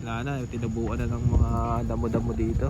Wala na, tinubuan na ng mga damo-damo dito.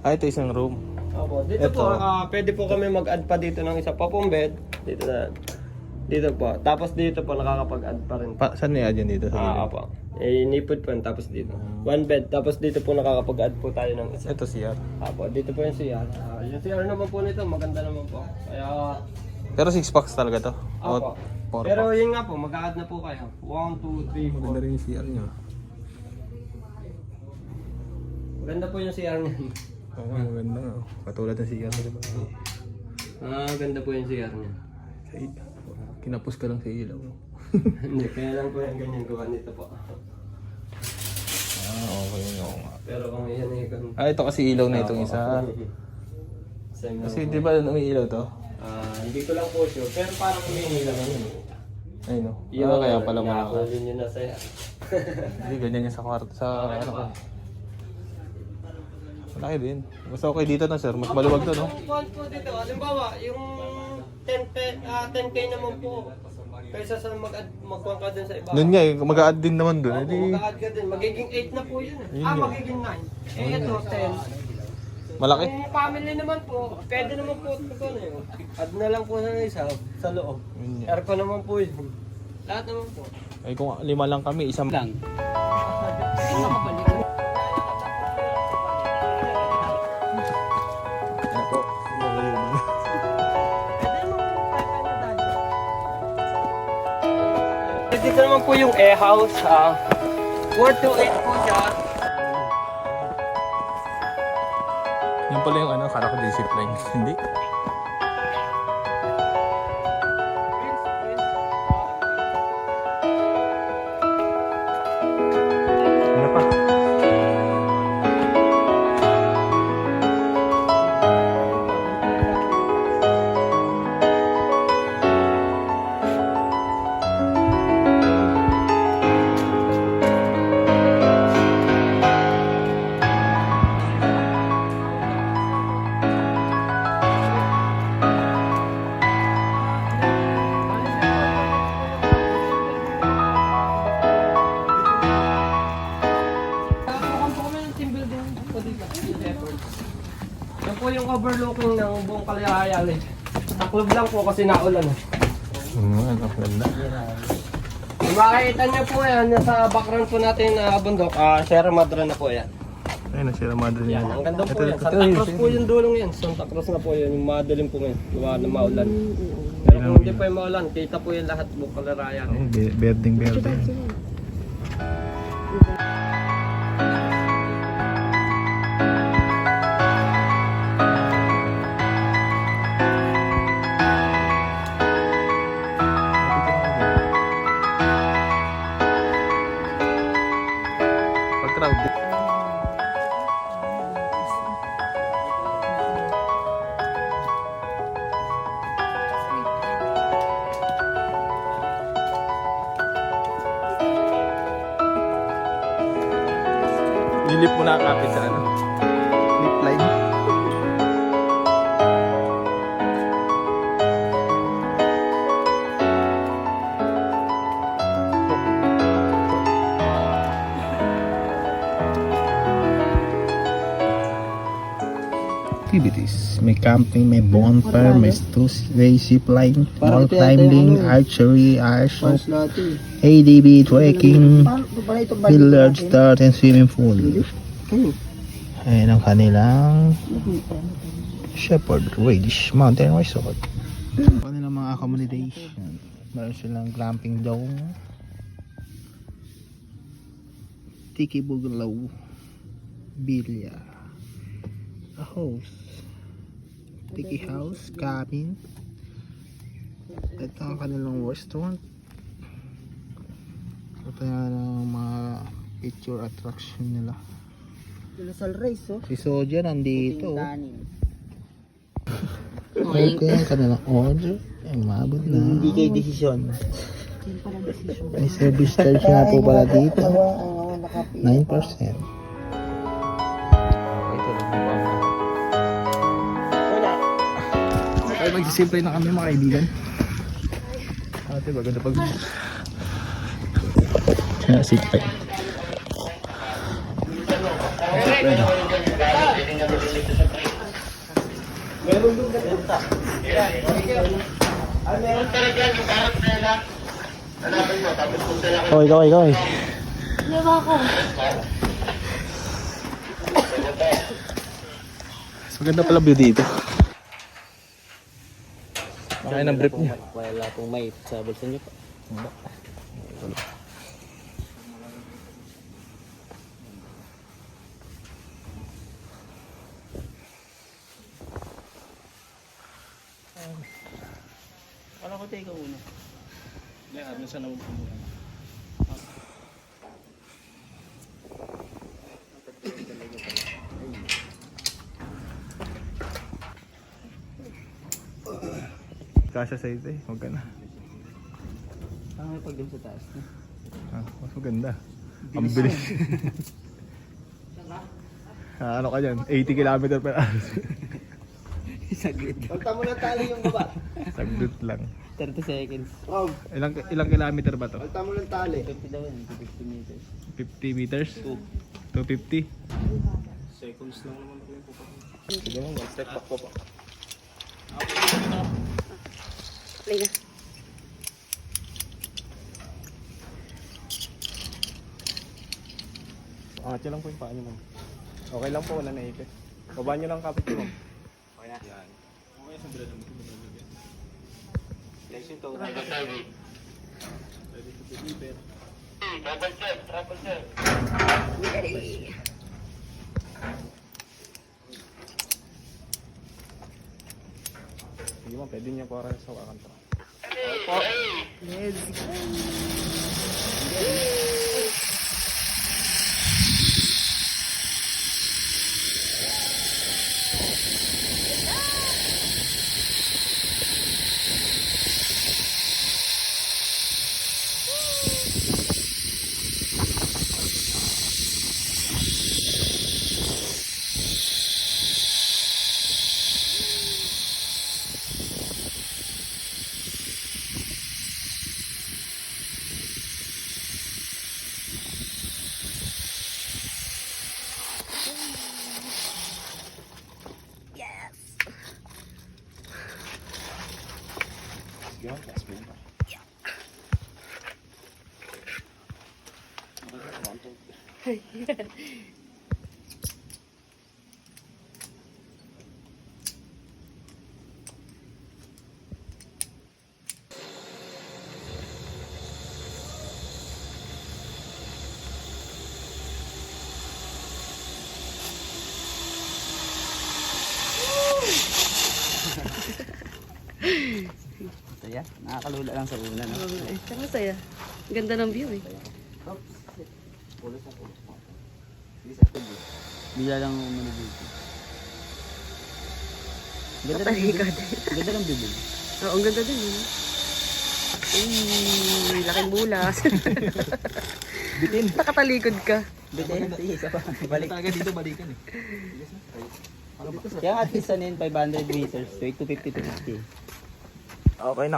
Ito isang room. Opo, dito Ito. po, pwede po kami mag-add pa dito ng isa pa pong bed. Dito na. Dito po. Tapos dito po nakakapag-add pa rin. Saan niya dyan dito? Sa gilid? Opo. Inipod po yun, tapos dito. One bed, tapos dito po nakakapag-add po tayo ng isa. Ito CR. Opo, dito po yung CR. Yung CR naman po nito, maganda naman po. Kaya, Pero 6 packs talaga to? opo. Four Pero packs. yun nga po, mag-add na po kayo. 1, 2, 3, 4. Maganda rin yung CR niya. Maganda po yung CR niya. Oo, maganda nga. Katulad ng CR. Diba? Ganda po yung CR niya. Kinapos ka lang sa ilaw. Hindi, kaya lang po yung ganyan gawa nito po. Okay. Oo nga. Pero kung yan eh, kung... Ito kasi ilaw na itong isa. Kasi di ba umiilaw to? Hindi ko lang po sure, pero parang umiilaw naman. Ay no. Kaya pala mga... Nakakulin yun na sa'yo. Hindi, ganyan yan sa kwarto. Sa ano ko. Malaki din. Basta okay dito na sir. Mas maluwag to no? Yung point po dito, halimbawa, yung 10K naman po. Kaysa sa mag-1 ka dun sa iba. Doon nga eh, mag-a-add din naman doon. Oo, mag-add ka din. Magiging 8 na po yun. Yun nga. Magiging 9. Ito, 10. Malaki. Kung family naman po, pwede naman po ito ano yun. Add na lang po na isa sa loob. Yun nga. Aircon naman po yun. Lahat naman po. Ay kung 5 lang kami, isang lang. Ano po? dito naman po yung house. 428 po siya. Yung pala yung ano, kala ko din zipline. Hindi. Ano pa? Yan po yung overlooking ng buong Kalayaan eh. Taklob lang po kasi naulan eh. Ano, ganda. Kung makikita niyo po yan, nasa background po natin na bundok, Sierra Madre na po yan. Ayun, nasira madre niya. Yan, ang ganda po yan. Santa Cruz po yung dulong yan. Santa Cruz na po yan, yung madaling po ngayon. Gawa na maulan. Pero kung hindi po yung maulan, kita po yung lahat buong Kalayaan eh. Berding. Pag-crowd. Nilip mo na kapit sa ano? Lip line. Activities. May camping, may bonfire, may two-way zipline, wall climbing, archery, airsoft, ADB, trekking, billiards, dart, and swimming pool. Ayan ang kanilang Shepherd Ridge Mountain Resort. Kanilang mga accommodation. Meron silang glamping dome, tiki bungalow, bilya, a house, tiki house, cabin. Ito ang kanilang restaurant. Ito yung mga picture attraction nila. Lasal Race, oh. Si Soja nandito. Okay, ang kanilang order. Ay, mabot na. Hindi kayo desisyon. May service charge nga po pala dito. 9%. Ay, magsisimplay na kami mga kaibigan. Ate, maganda pag... Simplay. Ikaw. Mas maganda pala view dito. Kaya ng brief niya. Wala pong may sa bulsa niyo pa. Wala ko tayo una. Hindi, ano sa naman po. Kasya sa ito eh, huwag ka na. Parang may pagdam sa taas. Mas maganda. Ang bilis. Ano ka dyan? 80 km per hour. Saglit. Pagta mo na tali yung baba. Saglit lang. 30 seconds. Oh, Ilang kilometer ba to? pagta mo ng tali. 50 daw yan. 50 meters. 50 meters? 250? Seconds lang naman ako yung pupunta. Sige mo, step back po pa. Angat nyo lang po yung paa nyo, ma'am. Okay lang po, wala naipit. Baba nyo lang kapit nyo, ma'am. Okay na. Yan. Okay, sa brad mo. Lesson to. Sige mo, pwede niya para sa wakan to. Let's go. Saya, nakakalula lang sa una, no? Ay, saka saya. Ganda ng view eh. Bila lang umunod dito. Matalikod. Ganda ng bibig. Oo, ang ganda din. Eh. Uy, laking bulas. Bitin. Nakatalikod ka. Bitin. Sige, isa pa. Balik. Talaga dito balikan eh. Kaya nga at least ano yun, 500 meters. So, 250 to 50. Okay,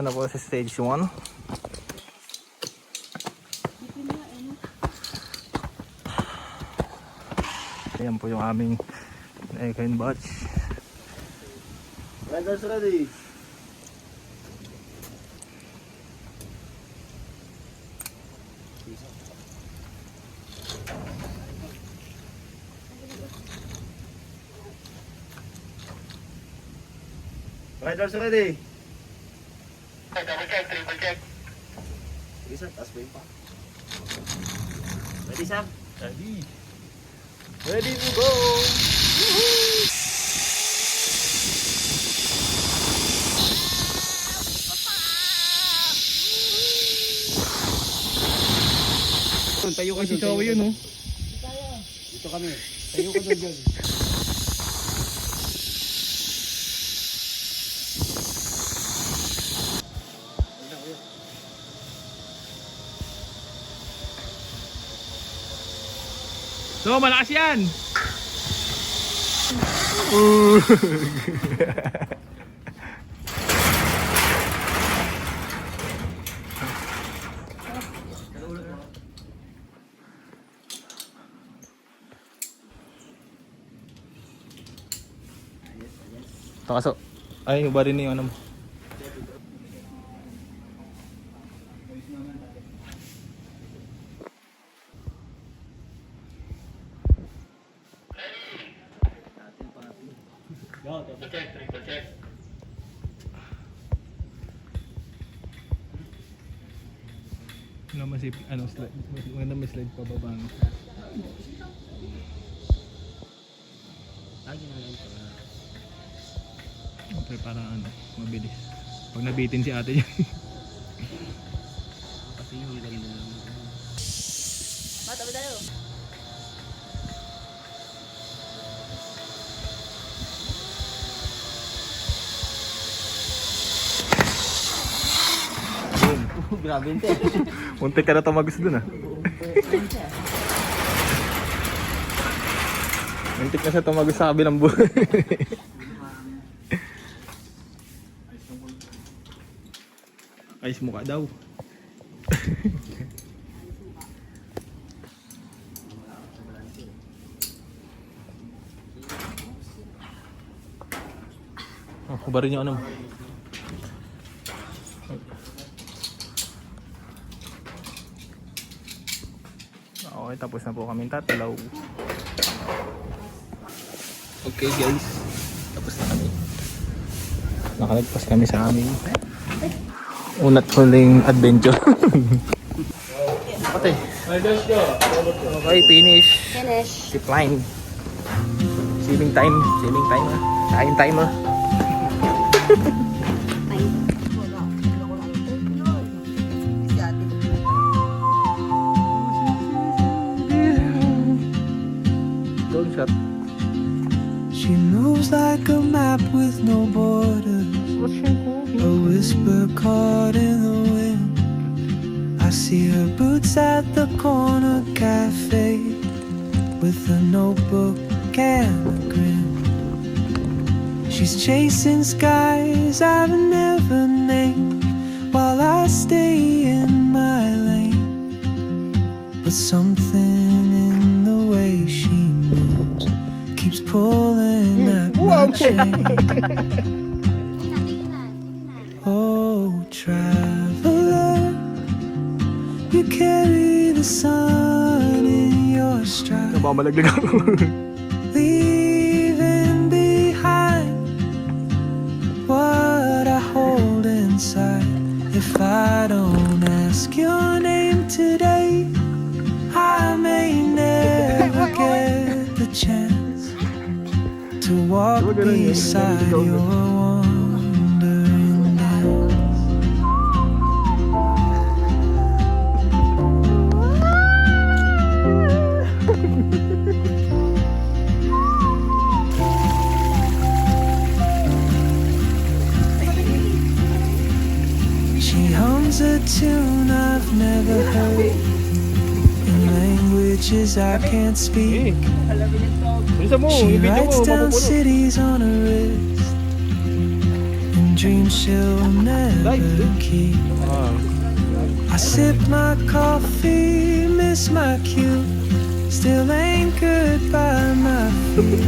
ano po sa stage 1. Ayan po yung aming Equine batch. Riders ready. Riders ready. Triple check. Isa, taas pa yun pa. Ready, Sam? Ready. Ready to go! Tayo ka Si Chow yun oh. Dito kami. Tayo ka doon dyan. So, malakas yan! Takaso. Ay, iba rin yung ano mo. Triple check. Wala masip, ano, slide. Maganda may slide pa baba. No? Okay, parang ano, mabilis. Pag nabitin si ate yan. Kasi yung ganda naman. Mata ba tayo? Grabe yun, Muntik ka na tumagos dun ah. Muntik na siya tumagos sa kabilang buhay. Ayos mukha daw. Oh, kubarin yung ano mo. Okay, tapos na po kami tatalaw. Okay guys, tapos na kami. Nakalagpas kami sa aming Unat huling adventure. Okay. Okay, finish. Finish. Zip line. Swimming time. Swimming time ah. Kain time ah. Drone shot. She moves like a map with no borders, a whisper caught in the wind. I see her boots at the corner cafe with a notebook and a grin. She's chasing skies I've never named while I stay in my lane. But something in the way she moves keeps pulling at my chain. Oh, traveler, you carry the sun in your stride, Nababalaglag ako. leaving behind what I hold inside. If I don't ask your name today, I may never get the chance to walk beside your wandering dance. She hums a tune I've never heard in languages I can't speak. She writes down cities on her wrist and dreams she'll never keep. I sip my coffee, miss my cue, still anchored by my feet.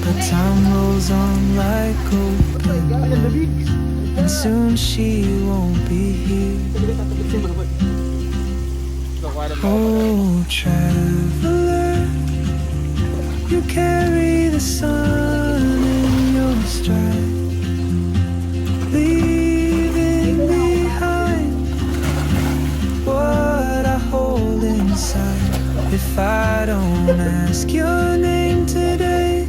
But time rolls on like open winds, and soon she won't be here. Oh, traveler, you carry the sun in your stride, leaving behind what I hold inside. If I don't ask your name today,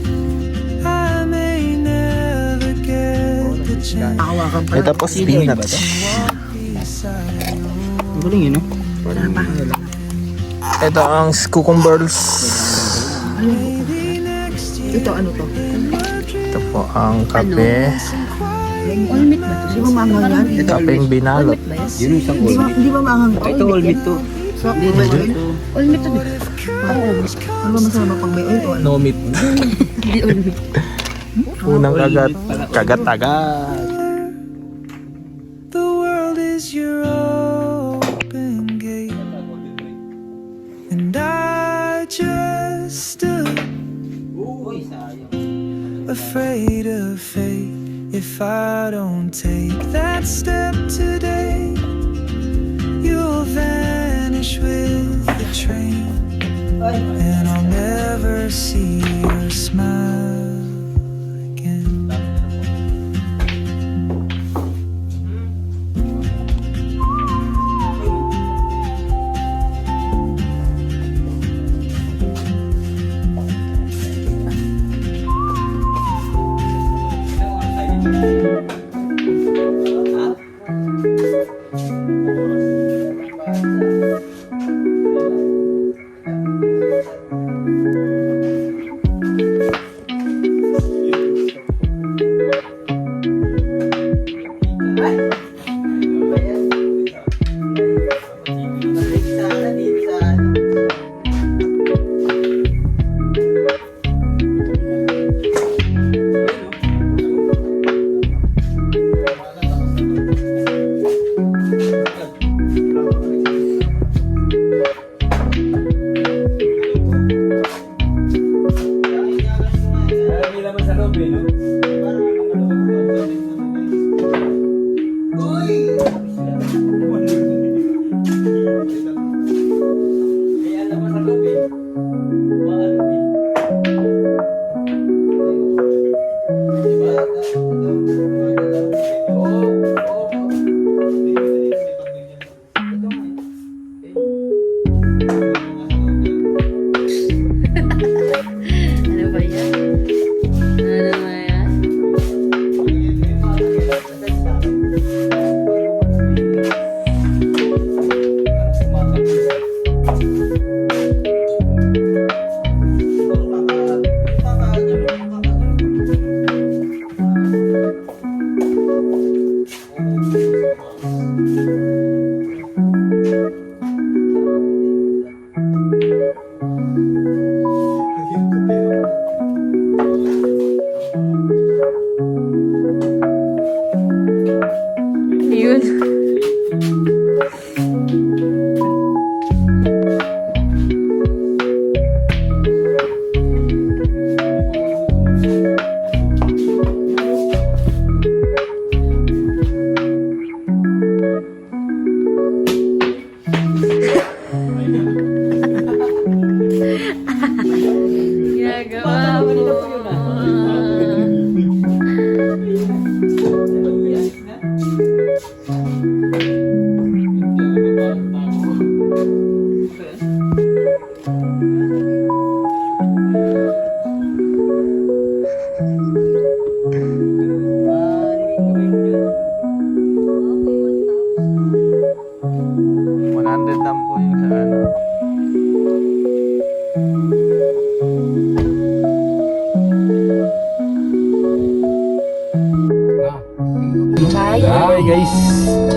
I may never get the chance. Ay, tapos spinach. Galing yun, no? Ito ang cucumbers. Ito ano to? Ito po ang kape. Olmit ba to? Di ba mangang yan? Kapeng binalot. Yun yung isang olmit. Di ba mangang to? Ito olmit to. Di ba yun? Olmit to di ba? Parang olmit. Ano ba masama pag may oil o ano? No meat. Hindi olmit. Unang kagat. Kagat-agat. The world is your open gate, and I just stood afraid of fate. If I don't take that step today, you'll vanish with the train, and I'll never see your smile again. Bye. Bye guys.